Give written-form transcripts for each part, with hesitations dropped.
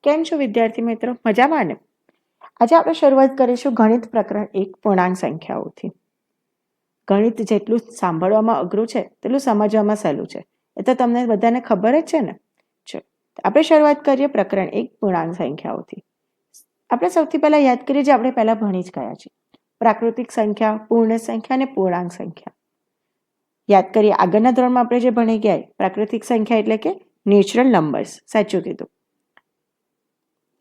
કેમ છો વિદ્યાર્થી મિત્રો? મજામાં ને? આજે આપણે શરૂઆત કરીશું ગણિત પ્રકરણ 1 પૂર્ણાંક સંખ્યાઓથી. ગણિત જેટલું સાંભળવામાં અઘરું છે તેટલું સમજવામાં સહેલું છે. એ તો તમને બધાને ખબર જ છે ને. ચલો આપણે શરૂઆત કરીએ પ્રકરણ 1 પૂર્ણાંક સંખ્યાઓથી. આપણે સૌથી પહેલા યાદ કરીએ જે આપણે પહેલા ભણી જ ગયા છીએ. પ્રાકૃતિક સંખ્યા, પૂર્ણ સંખ્યા અને પૂર્ણાંક સંખ્યા. યાદ કરીએ આગળના ધોરણમાં આપણે જે ભણી ગયા પ્રાકૃતિક સંખ્યા એટલે કે નેચરલ નંબર્સ. સાચું કીધું.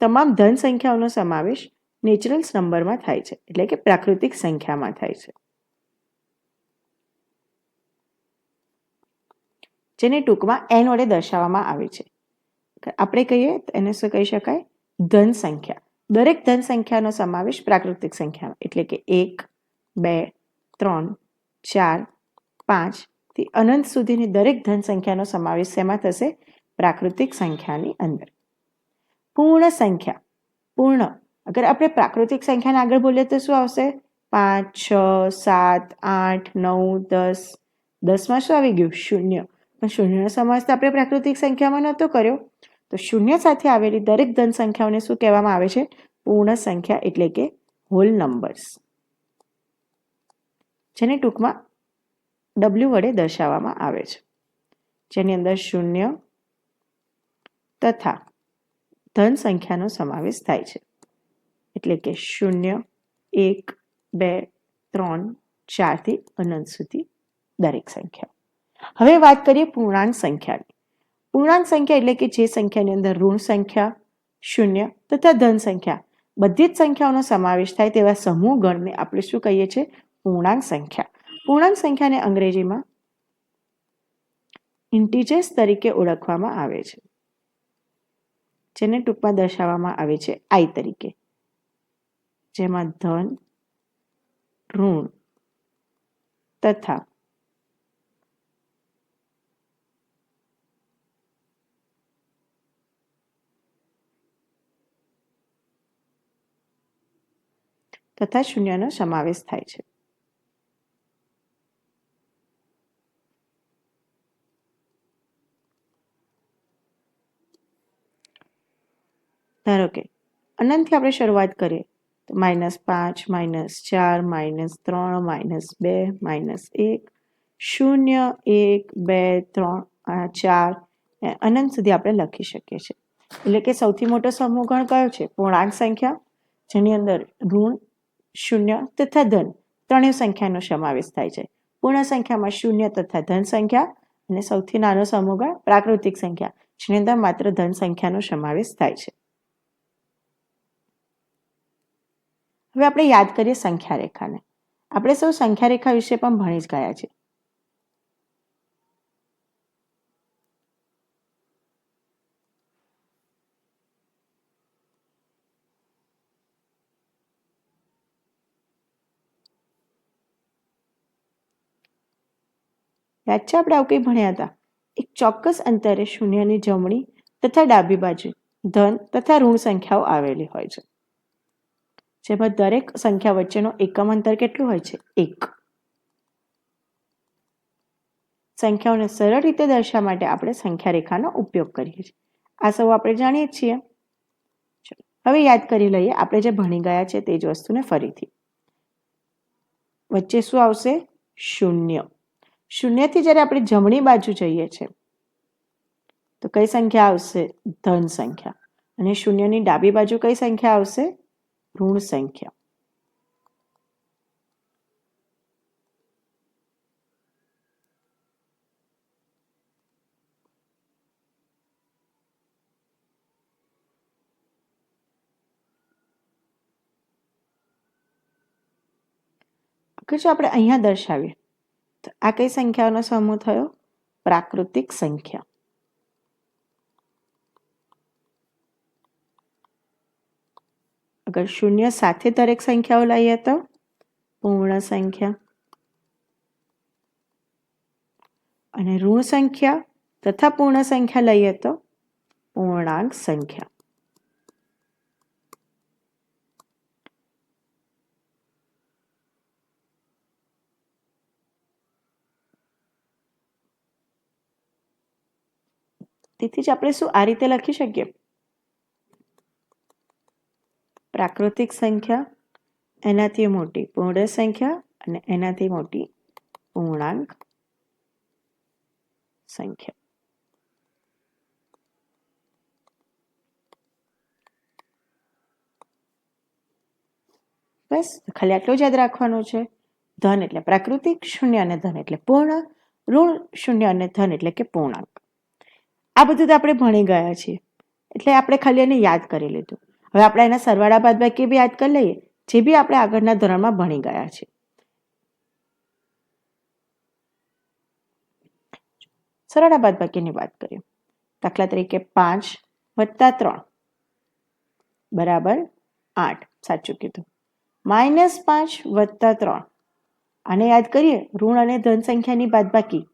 તમામ ધન સંખ્યાઓનો સમાવેશ નેચરલ નંબરમાં થાય છે એટલે કે પ્રાકૃતિક સંખ્યામાં થાય છે, જેને ટૂંકમાં n વડે દર્શાવવામાં આવે છે. આપણે કહીએ એને શું કહી શકાય? ધન સંખ્યા. દરેક ધન સંખ્યાનો સમાવેશ પ્રાકૃતિક સંખ્યામાં એટલે કે 1, 2, 3, 4, 5 થી અનંત સુધીની દરેક ધન સંખ્યાનો સમાવેશ શેમાં થશે? પ્રાકૃતિક સંખ્યાની અંદર. પૂર્ણ સંખ્યા. પૂર્ણ અગર આપણે પ્રાકૃતિક સંખ્યાને આગળ બોલીએ તો શું આવશે? 5, 6, 7, 8, 9, 10. 10માં શું આવી ગયું? શૂન્ય. પણ શૂન્યનો સમાવેશ તો આપણે પ્રાકૃતિક સંખ્યામાં નહોતો કર્યો. તો શૂન્ય સાથે આવેલી દરેક ધન સંખ્યાઓને શું કહેવામાં આવે છે? પૂર્ણ સંખ્યા એટલે કે હોલ નંબર્સ, જેને ટૂંકમાં W વડે દર્શાવવામાં આવે છે, જેની અંદર શૂન્ય તથા ધન સંખ્યાનો સમાવેશ થાય છે એટલે કે 0, 1, 2, 3, 4 થી અનંત સુધી દરેક સંખ્યા. હવે વાત કરીએ પૂર્ણાંક સંખ્યાની. પૂર્ણાંક સંખ્યા એટલે કે જે સંખ્યાની અંદર ઋણ સંખ્યા, શૂન્ય તથા ધન સંખ્યા બધી જ સંખ્યાઓનો સમાવેશ થાય તેવા સમૂહ ગણને આપણે શું કહીએ છીએ? પૂર્ણાંક સંખ્યા. પૂર્ણાંક સંખ્યાને અંગ્રેજીમાં ઇન્ટીજર્સ તરીકે ઓળખવામાં આવે છે, જેને ટૂંકમાં દર્શાવવામાં આવે છે I તરીકે, જેમાં ધન, ઋણ તથા શૂન્યનો સમાવેશ થાય છે. ધારો કે અનંતથી આપણે શરૂઆત કરીએ તો -5, -4, -3, -2, -1, 0, 1, 2, 3, 4 અનંત સુધી આપણે લખી શકીએ છીએ. એટલે કે સૌથી મોટો સમૂહ ગણ કયો છે? પૂર્ણાંક સંખ્યા, જેની અંદર ઋણ, શૂન્ય તથા ધન ત્રણેય સંખ્યાનો સમાવેશ થાય છે. પૂર્ણ સંખ્યામાં શૂન્ય તથા ધન સંખ્યા અને સૌથી નાનો સમૂહ ગણ પ્રાકૃતિક સંખ્યા, જેની અંદર માત્ર ધન સંખ્યાનો સમાવેશ થાય છે. હવે આપણે યાદ કરીએ સંખ્યા રેખાને. આપણે સૌ સંખ્યા રેખા વિશે પણ ભણી જ ગયા છે. યાદ છે આપણે આવું કંઈ ભણ્યા હતા? એક ચોક્કસ અંતરે શૂન્યની જમણી તથા ડાબી બાજુ ધન તથા ઋણ સંખ્યાઓ આવેલી હોય છે, જેમાં દરેક સંખ્યા વચ્ચેનો એકમ અંતર કેટલું હોય છે? 1. સંખ્યાઓને સરળ રીતે દર્શાવવા માટે આપણે સંખ્યા રેખાનો ઉપયોગ કરીએ છીએ. આ સૌ આપણે જાણીએ છીએ. હવે યાદ કરી લઈએ આપણે જે ભણી ગયા છે તે જ વસ્તુને ફરીથી. વચ્ચે શું આવશે? શૂન્ય. શૂન્યથી જ્યારે આપણે જમણી બાજુ જઈએ છીએ તો કઈ સંખ્યા આવશે? ધન સંખ્યા. અને શૂન્યની ડાબી બાજુ કઈ સંખ્યા આવશે? ઋણ સંખ્યા. જો આપણે અહીંયા દર્શાવીએ તો આ કઈ સંખ્યાઓનો સમૂહ થયો? પ્રાકૃતિક સંખ્યા. અગર શૂન્ય સાથે દરેક સંખ્યાઓ લઈએ તો પૂર્ણ સંખ્યા, અને ઋણ સંખ્યા તથા પૂર્ણ સંખ્યા લઈએ તો પૂર્ણાંક સંખ્યા. તેથી જ આપણે શું આ રીતે લખી શકીએ? પ્રાકૃતિક સંખ્યા, એનાથી મોટી પૂર્ણ સંખ્યા અને એનાથી મોટી પૂર્ણાંક સંખ્યા. બસ ખાલી આટલું જ યાદ રાખવાનું છે. ધન એટલે પ્રાકૃતિક, શૂન્ય અને ધન એટલે પૂર્ણ, ઋણ શૂન્ય અને ધન એટલે કે પૂર્ણાંક. આ બધું તો આપણે ભણી ગયા છીએ એટલે આપણે ખાલી એને યાદ કરી લીધું. હવે આપણે એના સરવાળા બાદબાકી બી યાદ કરી લઈએ, જે બી આપણે આગળના ધોરણમાં ભણી ગયા છીએ. સરવાળા બાદબાકીની વાત કરીએ. દાખલા તરીકે 5 + 3 = 8. સાચું કીધું. -5 + 3 આને યાદ કરીએ, ઋણ અને ધન સંખ્યાની બાદબાકી.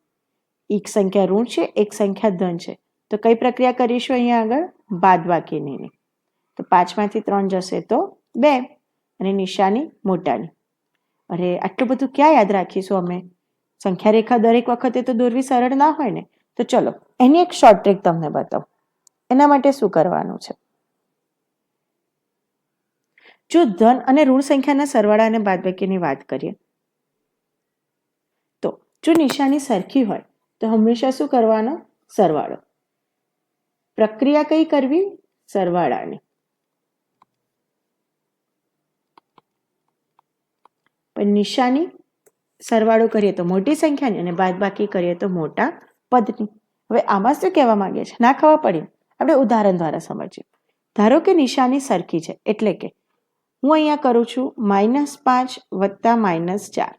એક સંખ્યા ઋણ છે, એક સંખ્યા ધન છે, તો કઈ પ્રક્રિયા કરીશું અહીંયા આગળ? બાદબાકીની. તો 5માંથી 3 જશે તો 2 અને નિશાની મોટાની. અરે આટલું બધું ક્યાં યાદ રાખીશું અમે? સંખ્યા રેખા દરેક વખતે તો દોરવી સરળ ના હોય ને. તો ચલો એની એક શોર્ટ ટ્રીક તમને બતાવું. એના માટે શું કરવાનું છે? જો ધન અને ઋણ સંખ્યાના સરવાળા અને બાદબાકીની વાત કરીએ, તો જો નિશાની સરખી હોય તો હંમેશા શું કરવાનો? સરવાળો. પ્રક્રિયા કઈ કરવી? સરવાળાની. પણ નિશાની સરવાળો કરીએ તો મોટી સંખ્યાની અને બાદબાકી કરીએ તો મોટા પદની. હવે આમાં શું કહેવા માંગે છે? ના ખબર પડી, આપણે ઉદાહરણ દ્વારા સમજીએ. ધારો કે નિશાની સરખી છે, એટલે કે હું અહીંયા કરું છું -5 + -4.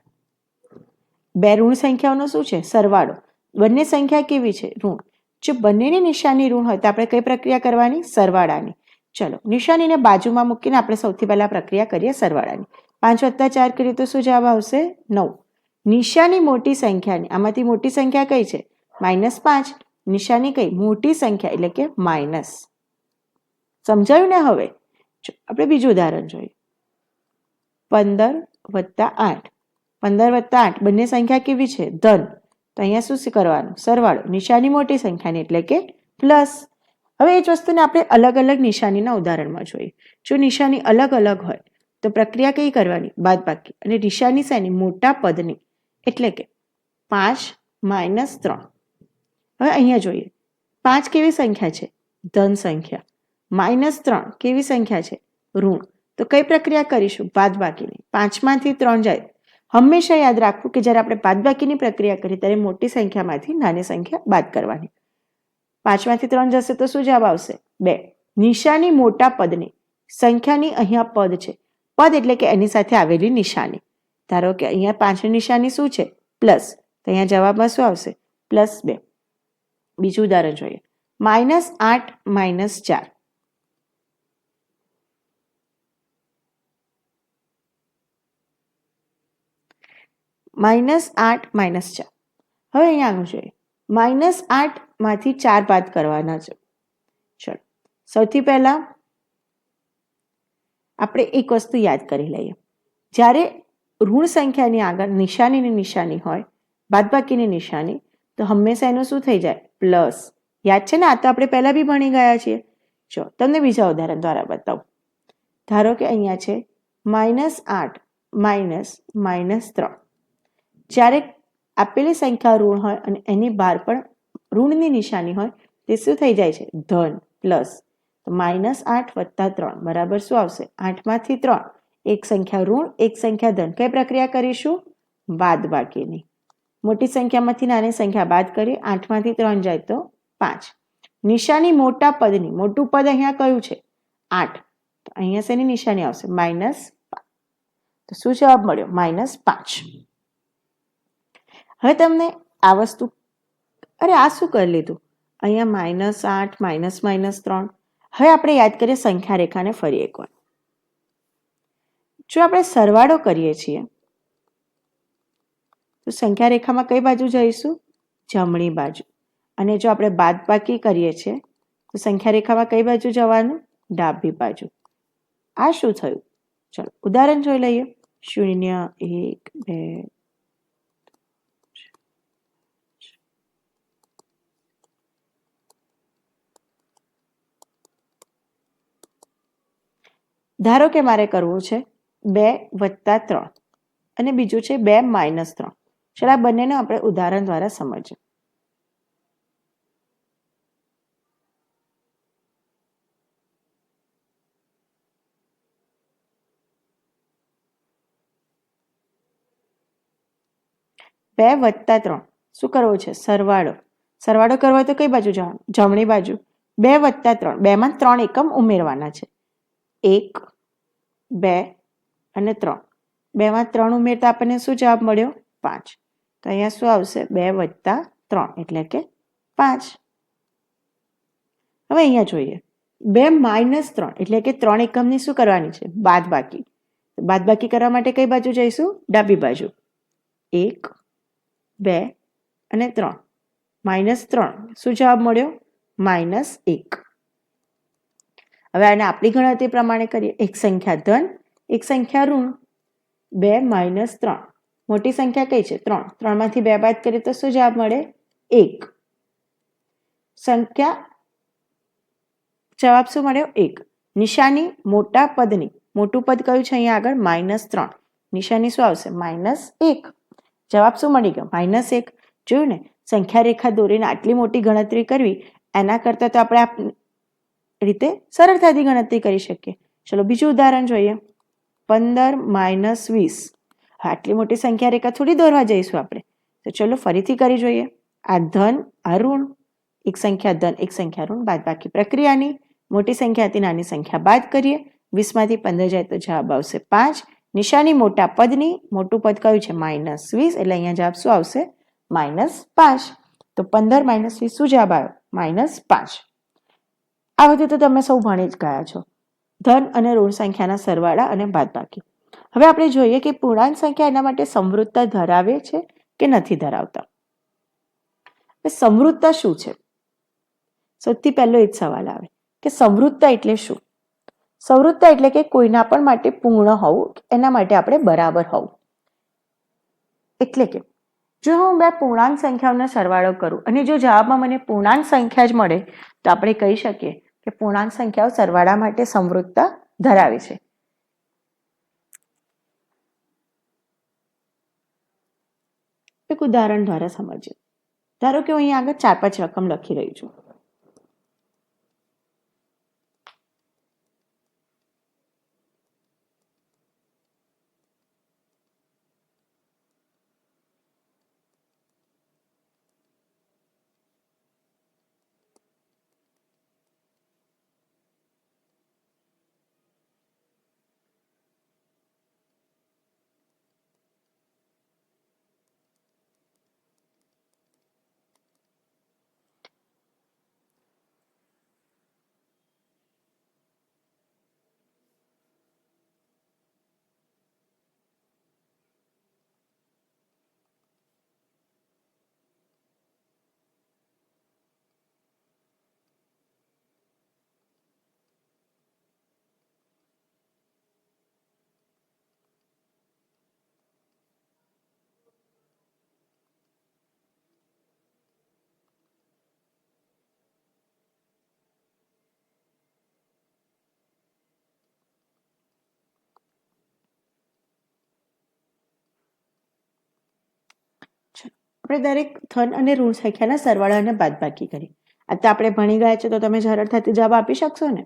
બે ઋણ સંખ્યાઓનો શું છે? સરવાળો. બંને સંખ્યા કેવી છે? ઋણ. જો બંનેની નિશાની ઋણ હોય તો આપણે કઈ પ્રક્રિયા કરવાની? સરવાળાની. ચલો નિશાનીને બાજુમાં મૂકીને આપણે સૌથી પહેલા પ્રક્રિયા કરીએ સરવાળાની. 5 + 4 કરીએ તો શું જવાબ આવશે? 9. નિશાની મોટી સંખ્યાની, આમાંથી મોટી સંખ્યા કઈ છે? -5. નિશાની કઈ? મોટી સંખ્યા એટલે કે માઇનસ. સમજાયું ને? હવે આપણે બીજું ઉદાહરણ જોઈએ. 15 + 8. 15 + 8 બંને સંખ્યા કેવી છે? ધન. તો અહીંયા શું કરવાનું? સરવાળો. નિશાની મોટી સંખ્યાની એટલે કે પ્લસ. હવે એ જ વસ્તુને આપણે અલગ અલગ નિશાનીના ઉદાહરણમાં જોઈએ. જો નિશાની અલગ અલગ હોય તો પ્રક્રિયા કઈ કરવાની? બાદબાકી. અને નિશાની શેની? મોટા પદની. એટલે કે 5 - 3. હવે અહીંયા જોઈએ. 5 કેવી સંખ્યા છે? ધન સંખ્યા. -3 કેવી સંખ્યા છે? ઋણ. તો કઈ પ્રક્રિયા કરીશું? બાદબાકીની. 5માંથી 3 જાય. હંમેશા યાદ રાખવું કે જ્યારે આપણે બાદબાકીની પ્રક્રિયા કરીએ ત્યારે મોટી સંખ્યામાંથી નાની સંખ્યા બાદ કરવાની. 5માંથી 3 જશે તો શું જવાબ આવશે? 2. નિશાની મોટા પદની. સંખ્યાની અહીંયા પદ છે. પદ એટલે કે એની સાથે આવેલી નિશાની. ધારો કે અહીંયા 5ની નિશાની શું છે? પ્લસ. તો અહીંયા જવાબમાં શું આવશે? +2. બીજું ઉદાહરણ જોઈએ. -8 - 4. -8 - 4. હવે અહીંયા આગળ જોઈએ. -8માંથી 4 બાદ કરવાના છે. ચલો સૌથી પહેલા આપણે એક વસ્તુ યાદ કરી લઈએ. જ્યારે ઋણ સંખ્યાની આગળ નિશાનીની નિશાની હોય, બાદબાકીની નિશાની, તો હંમેશા એનું શું થઈ જાય? પ્લસ. યાદ છે ને? આ તો આપણે પહેલા બી ભણી ગયા છીએ. જો તમને બીજા ઉદાહરણ દ્વારા બતાવું. ધારો કે અહીંયા છે -8 - -3. જ્યારે આપેલી સંખ્યા ઋણ હોય અને એની બહાર પણ ઋણની નિશાની હોય તે શું થઈ જાય છે? ધન. પ્લસ. તો -8 + 3 બરાબર શું આવશે? 8માંથી 3. એક સંખ્યા ઋણ, એક સંખ્યા ધન. કઈ પ્રક્રિયા કરીશું? બાદબાકીની. મોટી સંખ્યામાંથી નાની સંખ્યા બાદ કરી. 8માંથી 3 જાય તો 5. નિશાની મોટા પદની. મોટું પદ અહીંયા કયું છે? 8. તો અહીંયા શેની નિશાની આવશે? -5. તો શું જવાબ મળ્યો? -5. હવે તમને આ વસ્તુ, અરે આ શું કરી લીધું? અહીંયા -8 - -3. હવે આપણે યાદ કરીએ સંખ્યા રેખાને ફરી એકવાર. જો આપણે સરવાળો કરીએ છીએ તો સંખ્યા રેખામાં કઈ બાજુ જઈશું? જમણી બાજુ. અને જો આપણે બાદબાકી કરીએ છીએ તો સંખ્યા રેખામાં કઈ બાજુ જવાનું? ડાબી બાજુ. આ શું થયું? ચલો ઉદાહરણ જોઈ લઈએ. 0 1 2. ધારો કે મારે કરવું છે 2 વત્તા 3 અને બીજું છે 2 માઇનસ 3. ચાલો આ બંનેને આપણે ઉદાહરણ દ્વારા સમજીએ. બે વત્તા 3 શું કરવું છે? સરવાળો. સરવાળો કરવો હોય તો કઈ બાજુ જવાનું? જમણી બાજુ. 2 વત્તા 3, 2 માં 3 એકમ ઉમેરવાના છે. 1, 2 અને 3. 2 માં 3 ઉમેરતા આપણને શું જવાબ મળ્યો? 5. તો અહીંયા શું આવશે? 2 વત્તા 3 એટલે કે 5. હવે અહીંયા જોઈએ 2 માઇનસ 3 એટલે કે 3 એકમની શું કરવાની છે? બાદબાકી. બાદબાકી કરવા માટે કઈ બાજુ જઈશું? ડાબી બાજુ. 1, 2 અને 3. -3 શું જવાબ મળ્યો? -1. હવે આને આપણી ગણતરી પ્રમાણે કરીએ. એક સંખ્યા ધન, એક સંખ્યા ઋણ. 2 માઇનસ 3. મોટી સંખ્યા કઈ છે? 3. 3 માંથી 2 બાદ કરીએ તો શું જવાબ મળે? 1. સંખ્યા જવાબ શું મળ્યો? 1. નિશાની મોટા પદની. મોટું પદ કયું છે અહીંયા આગળ? -3. નિશાની શું આવશે? -1. જવાબ શું મળી ગયો? -1. જોયું ને? સંખ્યા રેખા દોરીને આટલી મોટી ગણતરી કરવી એના કરતાં તો આપણે આ રીતે સરળતાથી ગણતરી કરી શકીએ. ચલો બીજું ઉદાહરણ જોઈએ. 15 માઇનસ 20. આટલી મોટી સંખ્યા રેખા થોડી દોરવા જઈશું આપણે. તો ચલો ફરીથી કરી જોઈએ. આ ધન, આ ઋણ. એક સંખ્યા ધન, એક સંખ્યા ઋણ. બાદબાકી પ્રક્રિયાની. મોટી સંખ્યાથી નાની સંખ્યા બાદ કરીએ. 20 માંથી 15 જાય તો જવાબ આવશે 5. નિશાની મોટા પદની. મોટું પદ કયું છે? -20. એટલે અહીંયા જવાબ શું આવશે? -5. તો 15 માઇનસ 20 શું જવાબ આવ્યો? -5. આ બધું તો તમે સૌ ભણી જ ગયા છો. ધન અને ઋણ સંખ્યાના સરવાળા અને બાદબાકી. હવે આપણે જોઈએ કે પૂર્ણાંક સંખ્યા એના માટે સમૃદ્ધતા ધરાવે છે કે નથી ધરાવતા. સમૃદ્ધતા શું છે? સૌથી પહેલો એ જ સવાલ આવે કે સમૃદ્ધતા એટલે શું? સમૃદ્ધતા એટલે કે કોઈના પણ માટે પૂર્ણ હોવું, એના માટે આપણે બરાબર હોવું. એટલે કે જો હું બે પૂર્ણાંક સંખ્યાઓનો સરવાળો કરું અને જો જવાબમાં મને પૂર્ણાંક સંખ્યા જ મળે તો આપણે કહી શકીએ કે પૂર્ણાંક સંખ્યાઓ સરવાળા માટે સમૃદ્ધતા ધરાવે છે. એક ઉદાહરણ દ્વારા સમજીએ. ધારો કે હું અહીં આગળ 4-5 રકમ લખી રહી છું. આપણે દરેક ધન અને ઋણ સંખ્યાના સરવાળા અને બાદબાકી કરી. આ તો આપણે ભણી ગયા છે તો તમે સરળતાથી જવાબ આપી શકશો ને?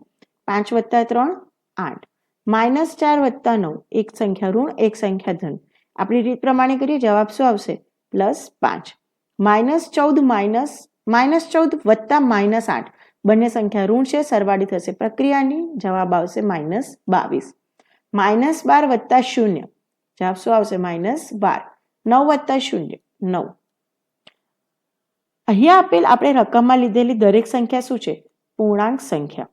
5 + 3 8. -4 + 9 એક સંખ્યા ઋણ, એક સંખ્યા ધન. આપણી રીત પ્રમાણે કરીએ જવાબ શું આવશે? +5. -14 વત્તા -8 બંને સંખ્યા ઋણ છે, સરવાળી થશે પ્રક્રિયાની. જવાબ આવશે -22. -12 વત્તા 0 જવાબ શું આવશે? -12. 9 વત્તા 0 9. અહીંયા આપેલ આપણે રકમમાં લીધેલી દરેક સંખ્યા શું છે? પૂર્ણાંક સંખ્યા.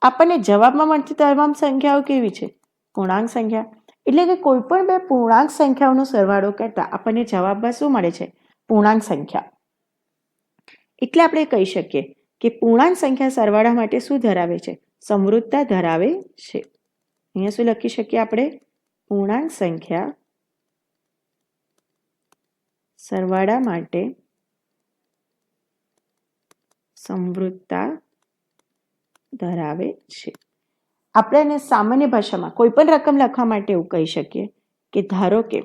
આપણને જવાબમાં મળતી તમામ સંખ્યાઓ કેવી છે? પૂર્ણાંક સંખ્યા. એટલે કે કોઈ પણ બે પૂર્ણાંક સંખ્યાઓનો સરવાળો કરતા આપણને જવાબમાં શું મળે છે? પૂર્ણાંક સંખ્યા. એટલે આપણે કહી શકીએ કે પૂર્ણાંક સંખ્યા સરવાળા માટે શું ધરાવે છે? સમૃદ્ધતા ધરાવે છે. અહીંયા શું લખી શકીએ આપણે? પૂર્ણાંક સંખ્યા સરવાળા માટે સમૃદ્ધતા ધરાવે છે. આપણે એને સામાન્ય ભાષામાં કોઈ પણ રકમ લખવા માટે એવું કહી શકીએ કે ધારો કે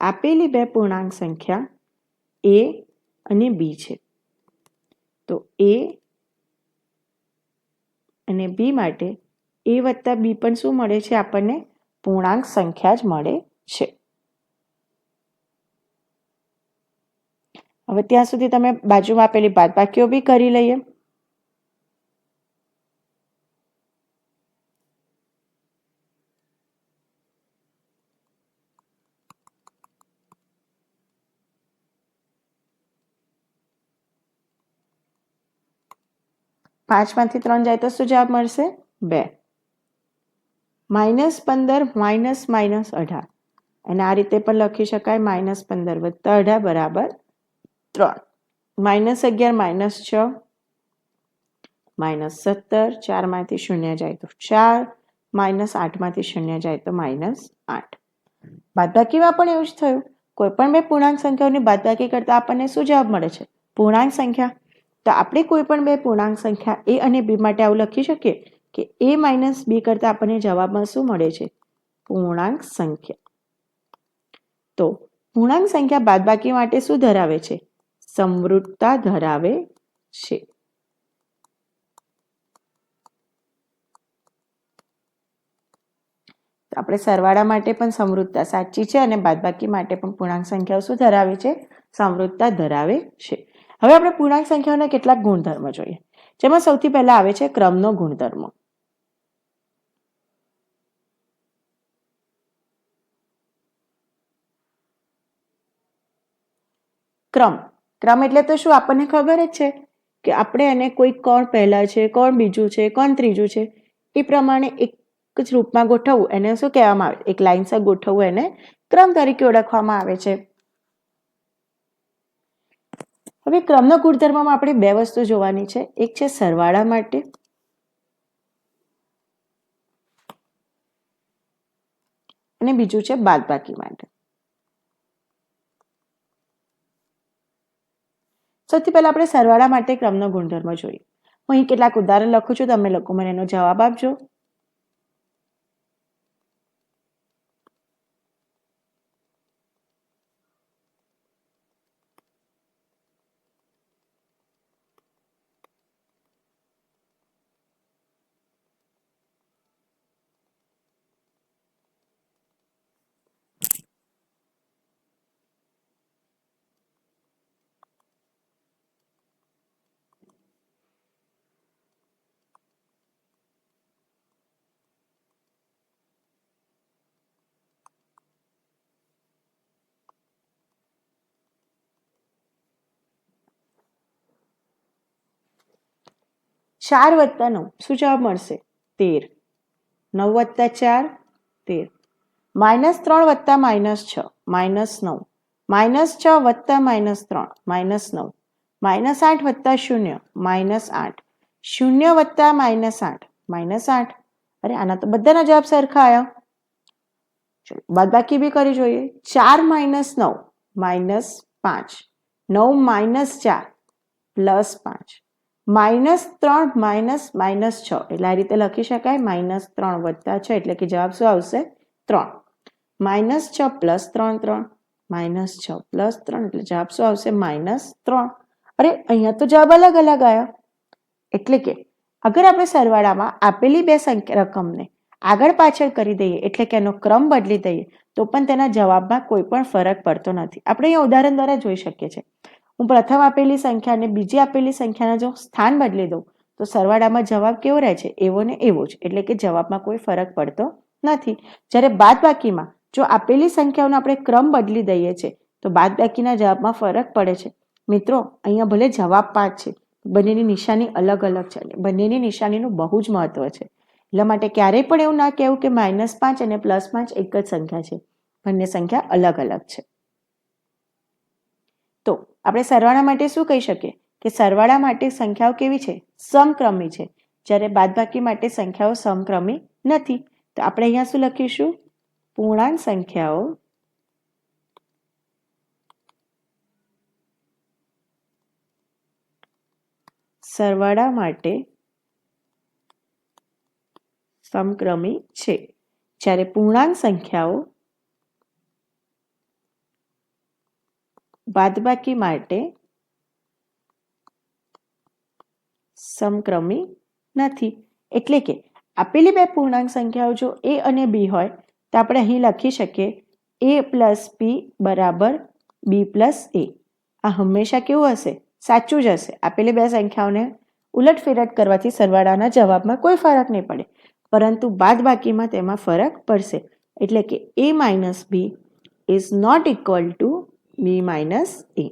આપેલી બે પૂર્ણાંક સંખ્યા a અને b છે. તો a અને b માટે a વત્તા b પણ શું મળે છે? આપણને પૂર્ણાંક સંખ્યા જ મળે છે. હવે ત્યાં સુધી તમે બાજુમાં આપેલી બાદબાકીઓ બી કરી લઈએ. પાંચમાંથી 3 જાય તો શું જવાબ મળશે? 2. -15 માઇનસ માઇનસ 18 અને આ રીતે પણ લખી શકાય -15 વત્તા 18 બરાબર 3. -11 -6 -17 4માંથી 0 જાય તો 4 -8માંથી 0 જાય તો -8. બાદબાકીમાં પણ એવું જ થયું. કોઈ પણ બે પૂર્ણાંક સંખ્યાઓની બાદબાકી કરતા આપણને શું જવાબ મળે છે? પૂર્ણાંક સંખ્યા. તો આપણે કોઈ પણ બે પૂર્ણાંક સંખ્યા a અને b માટે આવું લખી શકીએ કે a માઇનસ b કરતા આપણને જવાબમાં શું મળે છે? પૂર્ણાંક સંખ્યા. તો પૂર્ણાંક સંખ્યા બાદબાકી માટે શું ધરાવે છે? સમરૂપતા ધરાવે છે. આપણે સરવાળા માટે પણ સમરૂપતા સાચી છે અને બાદબાકી માટે પણ પૂર્ણાંક સંખ્યાઓ શું ધરાવે છે? સમરૂપતા ધરાવે છે. હવે આપણે પૂર્ણાંક સંખ્યાઓના કેટલાક ગુણધર્મો જોઈએ, જેમાં સૌથી પહેલા આવે છે ક્રમનો ગુણધર્મ. ક્રમ એટલે તો શું? આપણને ખબર જ છે કે આપણે એને કોઈ કોણ પહેલા છે, કોણ બીજું છે, કોણ ત્રીજું છે, એ પ્રમાણે એક જ રૂપમાં ગોઠવવું એને શું કહેવામાં આવે? એક લાઇનસર ગોઠવવું એને ક્રમ તરીકે ઓળખવામાં આવે છે. હવે ક્રમનો ગુણધર્મમાં આપણે બે વસ્તુ જોવાની છે. એક છે સરવાળા માટે અને બીજું છે બાદબાકી માટે. સૌથી પહેલા આપણે સરવાળા માટે ક્રમનો ગુણધર્મ જોઈએ. હું અહીં કેટલાક ઉદાહરણ લખું છું, તમે લોકો મને એનો જવાબ આપજો. ચાર વત્તા 9 શું જવાબ મળશે? 13. 9 વત્તા 4 13. -3 વત્તા -6 -9. -6 વત્તા -3 -9. -8 વત્તા 0 -8. 0 વત્તા -8 -8. અરે આના તો બધાના જવાબ સરખા આવ્યા. ચલો બાદબાકી બી કરી જોઈએ. 4 - 9 -5. 9 - 4 +5. -3 -6 એટલે આ રીતે લખી શકાય. -3 વત્તા 6 એટલે કે જવાબ શું આવશે? 3. -6 +3 3. -6 +3 એટલે જવાબ શું આવશે? -3. અરે અહીંયા તો જવાબ અલગ અલગ આવ્યા. એટલે કે અગર આપણે સરવાળામાં આપેલી બે રકમને આગળ પાછળ કરી દઈએ એટલે કે એનો ક્રમ બદલી દઈએ તો પણ તેના જવાબમાં કોઈ પણ ફરક પડતો નથી. આપણે અહીંયા ઉદાહરણ દ્વારા જોઈ શકીએ છીએ. હું પ્રથમ આપેલી સંખ્યા અને બીજી આપેલી સંખ્યાના જો સ્થાન બદલી દઉં તો સરવાળામાં જવાબ કેવો રહે છે? એવો ને એવો જ. એટલે કે જવાબમાં કોઈ ફરક પડતો નથી. જ્યારે બાદબાકીમાં જો આપેલી સંખ્યાઓનો આપણે ક્રમ બદલી દઈએ છીએ તો બાદબાકીના જવાબમાં ફરક પડે છે. મિત્રો અહીંયા ભલે જવાબ 5 છે, બંનેની નિશાની અલગ અલગ છે. બંનેની નિશાનીનું બહુ જ મહત્વ છે. એટલા માટે ક્યારેય પણ એવું ના કહેવું કે -5 અને +5 એક જ સંખ્યા છે. બંને સંખ્યા અલગ અલગ છે. તો આપણે સરવાળા માટે શું કહી શકીએ કે સરવાળા માટે સંખ્યાઓ કેવી છે? સમક્રમી છે. જ્યારે બાદબાકી માટે સંખ્યાઓ સમક્રમી નથી. તો આપણે અહીંયા શું લખીશું? પૂર્ણાંક સંખ્યાઓ સરવાળા માટે સમક્રમી છે, જ્યારે પૂર્ણાંક સંખ્યાઓ બાદબાકી માટે સમક્રમી નથી. એટલે કે આપેલી બે પૂર્ણાંક સંખ્યાઓ જો a અને b હોય તો આપણે અહીં લખી શકીએ a પ્લસ b બરાબર b પ્લસ a. આ હંમેશા કેવું હશે? સાચું જ હશે. આપેલી બે સંખ્યાઓને ઉલટફેરટ કરવાથી સરવાળાના જવાબમાં કોઈ ફરક નહીં પડે, પરંતુ બાદબાકીમાં તેમાં ફરક પડશે. એટલે કે a minus b is not equal to b minus a.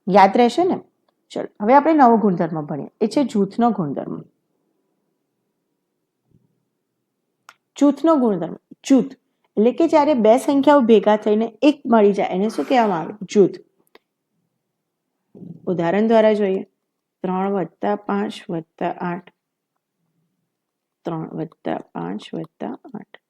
યાદ રહેશે ને? ચલો હવે આપણે નવો ગુણધર્મ ભણીએ. એ છે જૂથનો ગુણધર્મ. જૂથનો ગુણધર્મ. જૂથ એટલે કે જ્યારે બે સંખ્યાઓ ભેગા થઈને એક મળી જાય એને શું કહેવામાં આવે? જૂથ. ઉદાહરણ દ્વારા જોઈએ. 3 + 5 + 8. 3 + 5 + 8.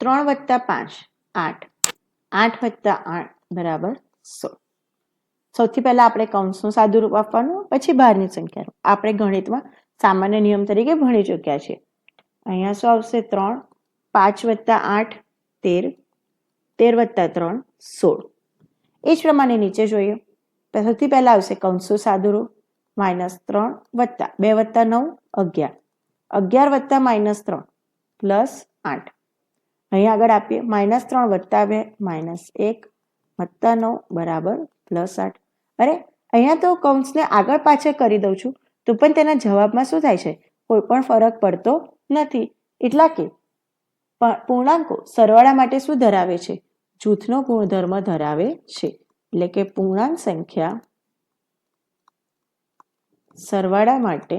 ત્રણ વત્તા 5 8. 8 + 8 બરાબર 16. સૌથી પહેલા આપણે કૌંસનું સાદું રૂપ આપવાનું, પછી બહારની સંખ્યાનું. આપણે ગણિતમાં સામાન્ય નિયમ તરીકે ભણી ચૂક્યા છીએ. અહીંયા શું આવશે? 3. 5 + 8 13. 13 + 3 16. એ જ પ્રમાણે નીચે જોઈએ. સૌથી પહેલા આવશે કૌંસનું સાદું રૂપ -3 વત્તા 2 + 9 11. 11 વત્તા -3 +8. અહીંયા આગળ આપીએ -3 વત્તા 2 -1 વત્તા 9 બરાબર +8. અરે અહીંયા તો કૌંસને આગળ પાછળ કરી દઉં છું તો પણ તેના જવાબમાં શું થાય છે? કોઈ પણ ફરક પડતો નથી. એટલા કે પૂર્ણાંકો સરવાળા માટે શું ધરાવે છે? જૂથનો ગુણધર્મ ધરાવે છે. એટલે કે પૂર્ણાંક સંખ્યા સરવાળા માટે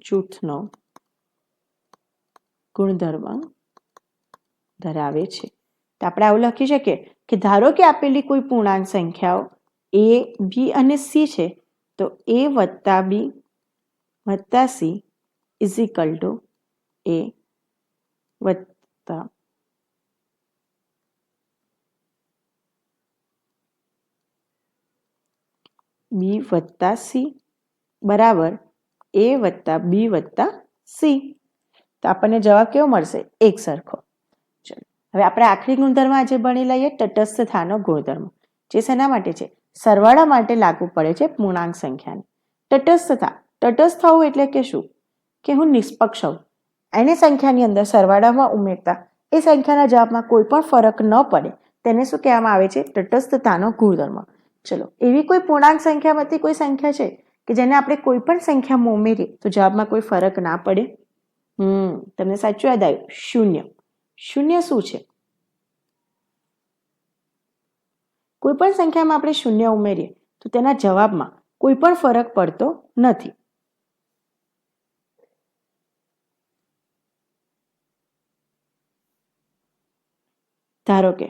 જૂથનો ગુણધર્મ ધરાવે છે. તો આપણે આવું લખી શકીએ કે ધારો કે આપેલી કોઈ પૂર્ણાંક સંખ્યાઓ a, b અને c છે, તો a વત્તા b વત્તા c is equal to a વત્તા b વત્તા c બરાબર a વત્તા b વત્તા c. તો આપણને જવાબ કેવો મળશે? એક સરખો. ચલો હવે આપણે આખરી ગુણધર્મ આજે ભણી લઈએ, તટસ્થતાનો ગુણધર્મ. જે શેના માટે છે? સરવાળા માટે લાગુ પડે છે પૂર્ણાંક સંખ્યાને. તટસ્થતા. તટસ્થ થવું એટલે કે શું? કે હું નિષ્પક્ષ હોઉં. એની સંખ્યાની અંદર સરવાળામાં ઉમેરતા એ સંખ્યાના જવાબમાં કોઈ પણ ફરક ન પડે તેને શું કહેવામાં આવે છે? તટસ્થતાનો ગુણધર્મ. ચલો એવી કોઈ પૂર્ણાંક સંખ્યામાંથી કોઈ સંખ્યા છે કે જેને આપણે કોઈ પણ સંખ્યામાં ઉમેરીએ તો જવાબમાં કોઈ ફરક ના પડે? તમને સાચું યાદ આવ્યું? શૂન્ય. શૂન્ય શું છે? કોઈ પણ સંખ્યામાં આપણે શૂન્ય ઉમેરીએ તો તેના જવાબમાં કોઈ પણ ફરક પડતો નથી. ધારો કે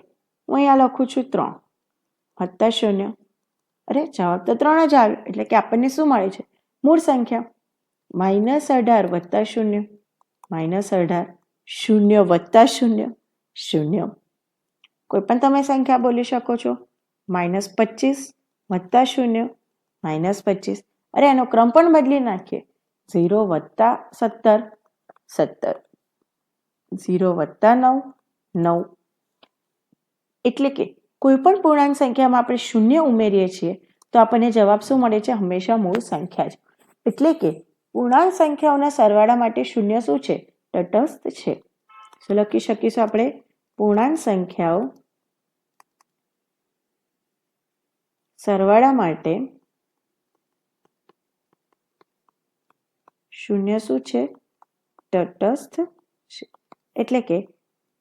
હું અહીંયા લખું છું 3 વત્તા 0. અરે જવાબ તો 3 જ આવ્યો. એટલે કે આપણને શું મળે છે? મૂળ સંખ્યા. -18 વત્તા 0 -18 0 વત્તા 0 0. કોઈ પણ તમે સંખ્યા બોલી શકો છો. -25 વત્તા 0 -25. અરે એનો ક્રમ પણ બદલી નાખીએ. 0 વત્તા 17 17. 0 વત્તા 9 9. એટલે કે કોઈ પણ પૂર્ણાંક સંખ્યામાં આપણે શૂન્ય ઉમેરીએ છીએ તો આપણને જવાબ શું મળે છે? હંમેશા મૂળ સંખ્યા જ. એટલે કે પૂર્ણાંક સંખ્યાઓના સરવાળા માટે શૂન્ય શું છે? તટસ્થ છે. તો લખી શકીશું આપણે પૂર્ણાંક સંખ્યાઓ સરવાળા માટે શૂન્ય શું છે? તટસ્થ છે. એટલે કે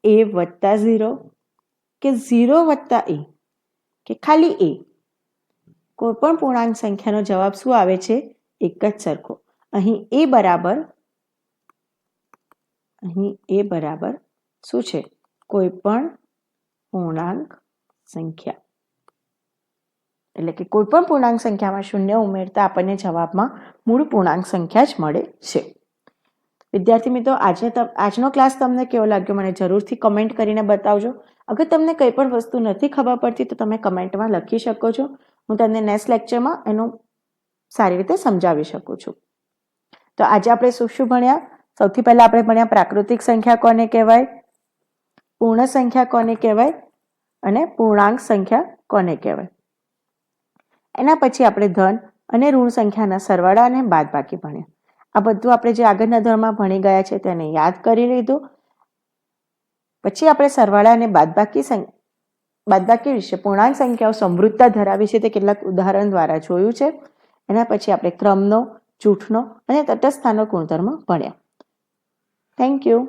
a વત્તા 0 કે 0 વત્તા a કે ખાલી a, કોઈ પણ પૂર્ણાંક સંખ્યાનો જવાબ શું આવે છે? એક જ સરખો. અહીં a બરાબર શું છે? કોઈ પણ પૂર્ણાંક સંખ્યા. એટલે કે કોઈ પણ પૂર્ણાંક સંખ્યામાં શૂન્ય ઉમેરતા આપણને જવાબમાં મૂળ પૂર્ણાંક સંખ્યા જ મળે છે. વિદ્યાર્થી મિત્રો, આજનો ક્લાસ તમને કેવો લાગ્યો મને જરૂરથી કમેન્ટ કરીને બતાવજો. અગર તમને કંઈ પણ વસ્તુ નથી ખબર પડતી તો તમે કમેન્ટમાં લખી શકો છો. હું તમને નેક્સ્ટ લેક્ચરમાં એનું સારી રીતે સમજાવી શકું છું. તો આજે આપણે શું ભણ્યા? સૌથી પહેલા આપણે ભણ્યા પ્રાકૃતિક સંખ્યા કોને કહેવાય, પૂર્ણ સંખ્યા કોને કહેવાય અને પૂર્ણાંક સંખ્યા કોને કહેવાય. એના પછી આપણે ધન અને ઋણ સંખ્યાના સરવાળા અને બાદબાકી ભણ્યા. આ બધું આપણે જે આગળના ધોરણમાં ભણી ગયા છે તેને યાદ કરી લીધું. પછી આપણે સરવાળા અને બાદબાકી વિશે, પૂર્ણાંક સંખ્યાઓ સમૃદ્ધતા ધરાવે છે તે કેટલાક ઉદાહરણ દ્વારા જોયું છે. એના પછી આપણે ક્રમનો, જૂથનો અને તટસ્થતાનો ગુણધર્મ ભણ્યા. Thank you.